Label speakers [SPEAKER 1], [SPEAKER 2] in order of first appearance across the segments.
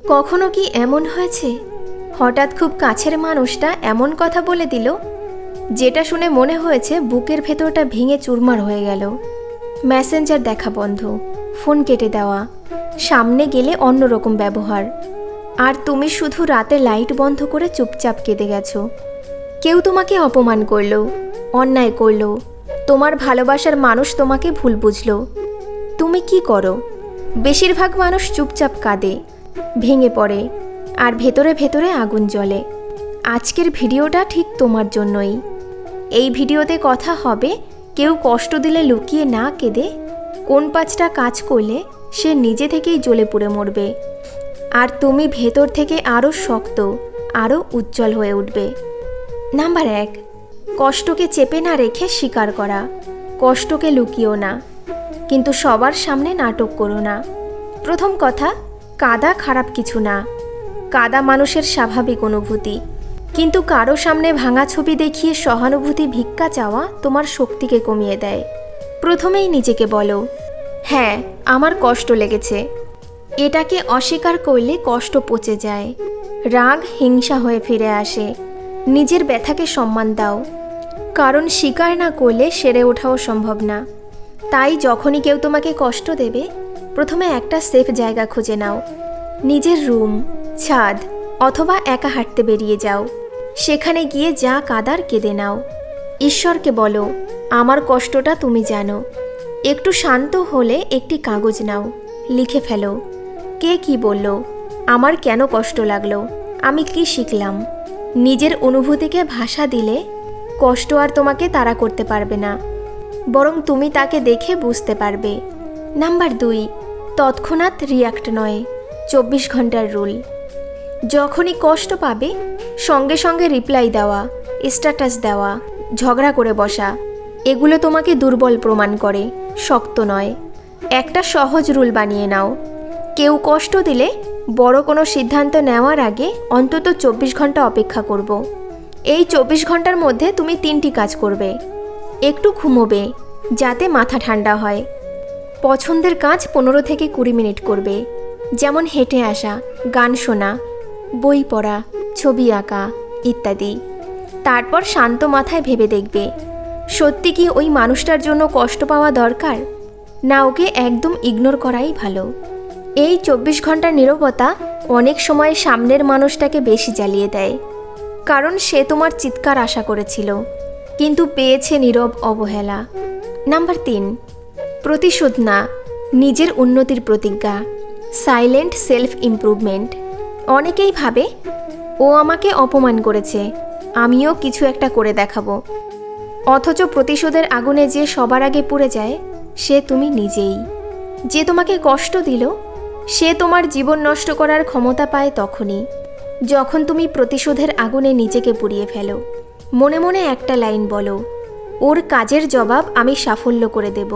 [SPEAKER 1] কখনো কি এমন হয়েছে হঠাৎ খুব কাছের মানুষটা এমন কথা বলে দিল যেটা শুনে মনে হয়েছে বুকের ভেতরটা ভেঙে চুরমার হয়ে গেল? মেসেঞ্জার দেখা বন্ধ, ফোন কেটে দেওয়া, সামনে গেলে অন্যরকম ব্যবহার, আর তুমি শুধু রাতে লাইট বন্ধ করে চুপচাপ কেঁদে গেছো। কেউ তোমাকে অপমান করলো, অন্যায় করলো, তোমার ভালোবাসার মানুষ তোমাকে ভুল বুঝলো। তুমি কি করো? বেশিরভাগ মানুষ চুপচাপ কাঁদে, ভেঙে পড়ে, আর ভেতরে ভেতরে আগুন জ্বলে। আজকের ভিডিওটা ঠিক তোমার জন্যই। এই ভিডিওতে কথা হবে কেউ কষ্ট দিলে লুকিয়ে না কেঁদে কোন 5টা কাজ করলে সে নিজে থেকেই জ্বলে পুড়ে মরবে, আর তুমি ভেতর থেকে আরও শক্ত, আরও উজ্জ্বল হয়ে উঠবে। নাম্বার 1, কষ্টকে চেপে না রেখে স্বীকার করা। কষ্টকে লুকিও না, কিন্তু সবার সামনে নাটক করো না। প্রথম কথা, কাঁদা খারাপ কিছু না। কাঁদা মানুষের স্বাভাবিক অনুভূতি, কিন্তু কারো সামনে ভাঙা ছবি দেখিয়ে সহানুভূতি ভিক্ষা চাওয়া তোমার শক্তিকে কমিয়ে দেয়। প্রথমেই নিজেকে বলো, হ্যাঁ আমার কষ্ট লেগেছে। এটাকে অস্বীকার করলে কষ্ট পচে যায়, রাগ হিংসা হয়ে ফিরে আসে। নিজের ব্যথাকে সম্মান দাও, কারণ স্বীকার না করলে সেরে ওঠাও সম্ভব না। তাই যখনই কেউ তোমাকে কষ্ট দেবে, প্রথমে একটা সেফ জায়গা খুঁজে নাও। নিজের রুম, ছাদ, অথবা একা হাঁটতে বেরিয়ে যাও। সেখানে গিয়ে যা কাদার কেঁদে নাও। ঈশ্বরকে বলো, আমার কষ্টটা তুমি জানো। একটু শান্ত হলে একটি কাগজ নাও, লিখে ফেলো, কে কি বলল, আমার কেন কষ্ট লাগলো, আমি কি শিখলাম। নিজের অনুভূতিকে ভাষা দিলে কষ্ট আর তোমাকে তাড়া করতে পারবে না, বরং তুমি তাকে দেখে বুঝতে পারবে। নাম্বার 2, তৎক্ষণাৎ রিয়াক্ট নয়, 24 ঘন্টার রুল। যখনই কষ্ট পাবে সঙ্গে সঙ্গে রিপ্লাই দেওয়া, স্ট্যাটাস দেওয়া, ঝগড়া করে বসা, এগুলো তোমাকে দুর্বল প্রমাণ করে, শক্ত নয়। একটা সহজ রুল বানিয়ে নাও, কেউ কষ্ট দিলে বড় কোনো সিদ্ধান্ত নেওয়ার আগে অন্তত 24 ঘন্টা অপেক্ষা করব। এই 24 ঘন্টার মধ্যে তুমি 3টি কাজ করবে। একটু ঘুমোবে যাতে মাথা ঠান্ডা হয়। পছন্দের কাজ 15 থেকে 20 মিনিট করবে, যেমন হেঁটে আসা, গান শোনা, বই পড়া, ছবি আঁকা ইত্যাদি। তারপর শান্ত মাথায় ভেবে দেখবে, সত্যি কি ওই মানুষটার জন্য কষ্ট পাওয়া দরকার, না ওকে একদম ইগনোর করাই ভালো। এই 24 ঘন্টার নীরবতা অনেক সময় সামনের মানুষটাকে বেশি জ্বালিয়ে দেয়, কারণ সে তোমার চিৎকার আশা করেছিল, কিন্তু পেয়েছে নীরব অবহেলা। নাম্বার 3, প্রতিশোধ না, নিজের উন্নতির প্রতিজ্ঞা, সাইলেন্ট সেলফ ইমপ্রুভমেন্ট। অনেকেই ভাবে ও আমাকে অপমান করেছে, আমিও কিছু একটা করে দেখাবো। অথচ প্রতিশোধের আগুনে যে সবার আগে পুড়ে যায় সে তুমি নিজেই। যে তোমাকে কষ্ট দিল সে তোমার জীবন নষ্ট করার ক্ষমতা পায় তখনই, যখন তুমি প্রতিশোধের আগুনে নিজেকে পুড়িয়ে ফেলো। মনে মনে একটা লাইন বলো, ওর কাজের জবাব আমি সাফল্য করে দেব।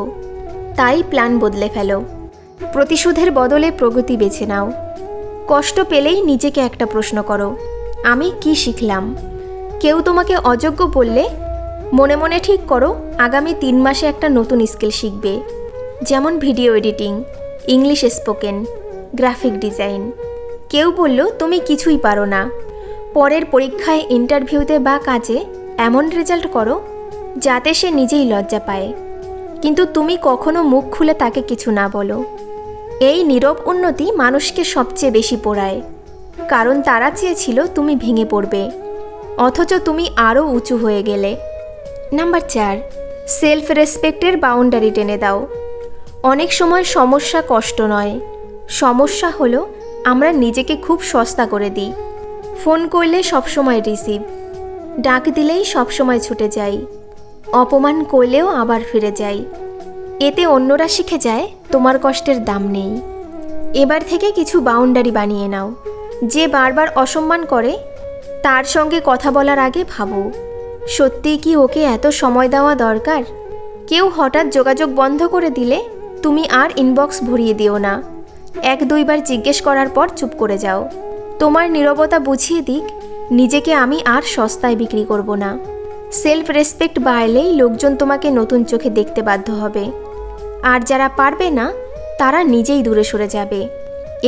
[SPEAKER 1] তাই প্ল্যান বদলে ফেলো, প্রতিশোধের বদলে প্রগতি বেছে নাও। কষ্ট পেলেই নিজেকে একটা প্রশ্ন করো, আমি কি শিখলাম। কেউ তোমাকে অযোগ্য বললে মনে মনে ঠিক করো আগামী 3 মাসে একটা নতুন স্কিল শিখবে, যেমন video editing, English spoken, graphic design. কেউ বলল তুমি কিছুই পারো না, পরের পরীক্ষায়, ইন্টারভিউতে বা কাজে এমন রেজাল্ট করো যাতে সে নিজেই লজ্জা পায়, কিন্তু তুমি কখনো মুখ খুলে তাকে কিছু না বলো। এই নীরব উন্নতি মানুষকে সবচেয়ে বেশি পোড়ায়, কারণ তারা চেয়েছিল তুমি ভেঙে পড়বে, অথচ তুমি আরও উঁচু হয়ে গেলে। নাম্বার 4, সেলফ রেসপেক্টের বাউন্ডারি টেনে দাও। অনেক সময় সমস্যা কষ্ট নয়, সমস্যা হলো আমরা নিজেকে খুব সস্তা করে দিই। ফোন করলে সবসময় রিসিভ, ডাক দিলেই সবসময় ছুটে যাই, অপমান করলেও আবার ফিরে যাই। এতে অন্যরা শিখে যায় তোমার কষ্টের দাম নেই। এবার থেকে কিছু বাউন্ডারি বানিয়ে নাও। যে বারবার অসম্মান করে তার সঙ্গে কথা বলার আগে ভাবো, সত্যিই কি ওকে এত সময় দেওয়া দরকার। কেউ হঠাৎ যোগাযোগ বন্ধ করে দিলে তুমি আর ইনবক্স ভরিয়ে দিও না, 1-2 বার জিজ্ঞেস করার পর চুপ করে যাও। তোমার নীরবতা বুঝিয়ে দিক নিজেকে আমি আর সস্তায় বিক্রি করব না। সেলফ রেসপেক্ট বাড়লেই লোকজন তোমাকে নতুন চোখে দেখতে বাধ্য হবে, আর যারা পারবে না তারা নিজেই দূরে সরে যাবে।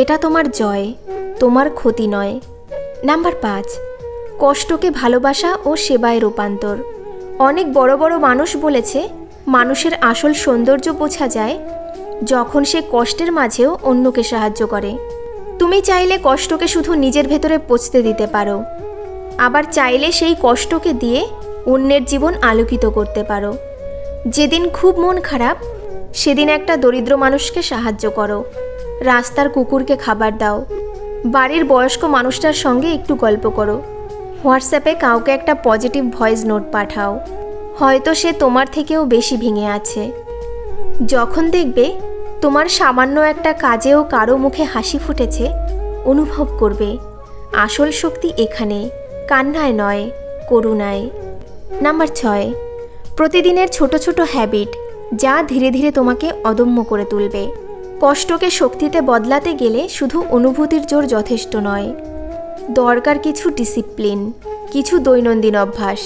[SPEAKER 1] এটা তোমার জয়, তোমার ক্ষতি নয়। নাম্বার 5, কষ্টকে ভালোবাসা ও সেবায় রূপান্তর। অনেক বড় বড় মানুষ বলেছে মানুষের আসল সৌন্দর্য বোঝা যায় যখন সে কষ্টের মাঝেও অন্যকে সাহায্য করে। তুমি চাইলে কষ্টকে শুধু নিজের ভেতরে পচতে দিতে পারো, আবার চাইলে সেই কষ্টকে দিয়ে অন্যের জীবন আলোকিত করতে পারো। যেদিন খুব মন খারাপ সেদিন একটা দরিদ্র মানুষকে সাহায্য করো, রাস্তার কুকুরকে খাবার দাও, বাড়ির বয়স্ক মানুষটার সঙ্গে একটু গল্প করো, হোয়াটসঅ্যাপে কাউকে একটা পজিটিভ ভয়েস নোট পাঠাও। হয়তো সে তোমার থেকেও বেশি ভেঙে আছে। যখন দেখবে তোমার সামান্য একটা কাজেও কারো মুখে হাসি ফুটেছে, অনুভব করবে আসল শক্তি এখানে, কান্নায় নয়, করুণায়। নাম্বার 6, প্রতিদিনের ছোট ছোট হ্যাবিট যা ধীরে ধীরে তোমাকে অদম্য করে তুলবে। কষ্টকে শক্তিতে বদলাতে গেলে শুধু অনুভূতির জোর যথেষ্ট নয়, দরকার কিছু ডিসিপ্লিন, কিছু দৈনন্দিন অভ্যাস।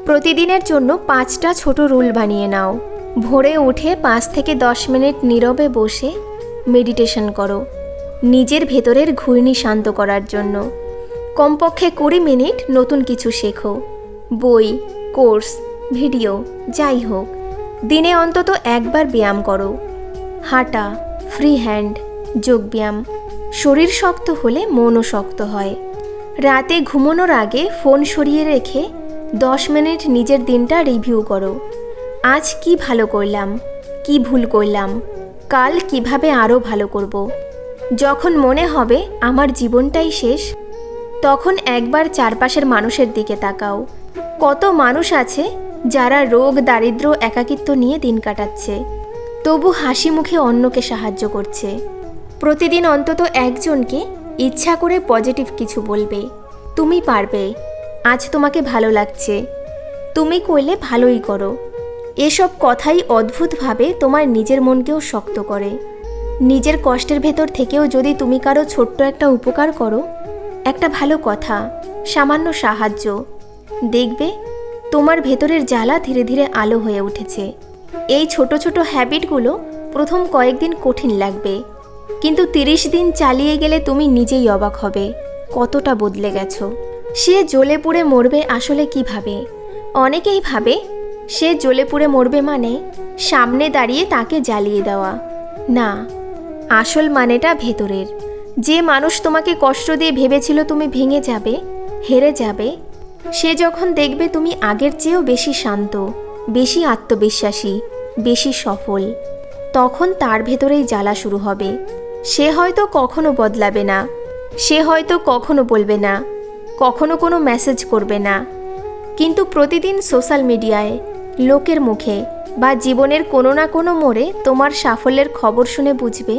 [SPEAKER 1] প্রতিদিনের জন্য 5টা ছোট রুল বানিয়ে নাও। ভোরে উঠে 5 থেকে 10 মিনিট নীরবে বসে মেডিটেশন করো, নিজের ভেতরের ঘূর্ণি শান্ত করার জন্য। কমপক্ষে 20 মিনিট নতুন কিছু শেখো, বই, কোর্স, ভিডিও, যাই হোক। দিনে অন্তত একবার ব্যায়াম করো, হাঁটা, ফ্রি হ্যান্ড, যোগব্যায়াম। শরীর শক্ত হলে মনও শক্ত হয়। রাতে ঘুমানোর আগে ফোন সরিয়ে রেখে 10 মিনিট নিজের দিনটা রিভিউ করো। আজ কি ভালো করলাম, কি ভুল করলাম, কাল কিভাবে আরও ভালো করব। যখন মনে হবে আমার জীবনটাই শেষ, তখন একবার চারপাশের মানুষের দিকে তাকাও। কত মানুষ আছে যারা রোগ, দারিদ্র্য, একাকিত্ব নিয়ে দিন কাটাচ্ছে, তবু হাসি মুখে অন্যকে সাহায্য করছে। প্রতিদিন অন্তত একজনকে ইচ্ছা করে পজিটিভ কিছু বলবে, তুমি পারবে, আজ তোমাকে ভালো লাগছে, তুমি করলে ভালোই করো। এসব কথাই অদ্ভুতভাবে তোমার নিজের মনকেও শক্ত করে। নিজের কষ্টের ভেতর থেকেও যদি তুমি কারো ছোট্ট একটা উপকার করো, একটা ভালো কথা, সামান্য সাহায্য, দেখবে তোমার ভেতরের জ্বালা ধীরে ধীরে আলো হয়ে উঠেছে। এই ছোট ছোট হ্যাবিটগুলো প্রথম কয়েকদিন কঠিন লাগবে, কিন্তু 30 দিন চালিয়ে গেলে তুমি নিজেই অবাক হবে কতটা বদলে গেছো। সে জ্বলে পুড়ে মরবে আসলে কিভাবে? অনেকেই ভাবে সে জ্বলে পুড়ে মরবে মানে সামনে দাঁড়িয়ে তাকে জ্বালিয়ে দেওয়া। না, আসল মানেটা ভেতরের। যে মানুষ তোমাকে কষ্ট দিয়ে ভেবেছিল তুমি ভেঙে যাবে, হেরে যাবে, সে যখন দেখবে তুমি আগের চেয়েও বেশি শান্ত, বেশি আত্মবিশ্বাসী, বেশি সফল, তখন তার ভেতরেই জ্বালা শুরু হবে। সে হয়তো কখনো বদলাবে না, সে হয়তো কখনো বলবে না, কখনো কোনো মেসেজ করবে না, কিন্তু প্রতিদিন সোশ্যাল মিডিয়ায়, লোকের মুখে বা জীবনের কোনো না কোনো মোড়ে তোমার সাফল্যের খবর শুনে বুঝবে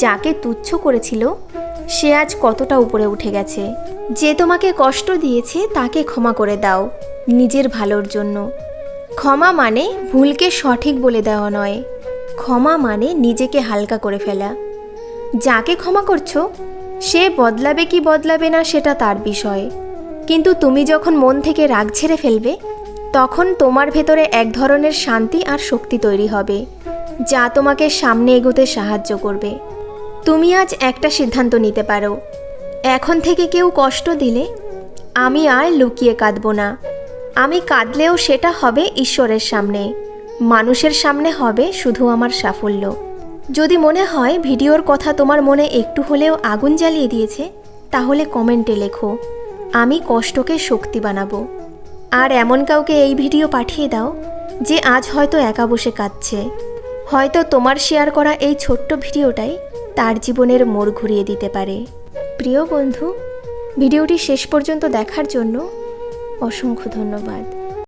[SPEAKER 1] যাকে তুচ্ছ করেছিল সে আজ কতটা উপরে উঠে গেছে। যে তোমাকে কষ্ট দিয়েছে তাকে ক্ষমা করে দাও নিজের ভালোর জন্য। ক্ষমা মানে ভুলকে সঠিক বলে দেওয়া নয়, ক্ষমা মানে নিজেকে হালকা করে ফেলা। যাকে ক্ষমা করছো সে বদলাবে কি বদলাবে না সেটা তার বিষয়, কিন্তু তুমি যখন মন থেকে রাগ ঝেড়ে ফেলবে তখন তোমার ভেতরে এক ধরনের শান্তি আর শক্তি তৈরি হবে যা তোমাকে সামনে এগোতে সাহায্য করবে। তুমি আজ একটা সিদ্ধান্ত নিতে পারো, এখন থেকে কেউ কষ্ট দিলে আমি আর লুকিয়ে কাঁদব না। আমি কাঁদলেও সেটা হবে ঈশ্বরের সামনে, মানুষের সামনে হবে শুধু আমার সাফল্য। যদি মনে হয় ভিডিওর কথা তোমার মনে একটু হলেও আগুন জ্বালিয়ে দিয়েছে, তাহলে কমেন্টে লেখো, আমি কষ্টকে শক্তি বানাবো। আর এমন কাউকে এই ভিডিও পাঠিয়ে দাও যে আজ হয়তো একা বসে কাঁদছে। হয়তো তোমার শেয়ার করা এই ছোট্ট ভিডিওটাই তার জীবনের মোড় ঘুরিয়ে দিতে পারে। প্রিয় বন্ধু, ভিডিওটি শেষ পর্যন্ত দেখার জন্য অসংখ্য ধন্যবাদ।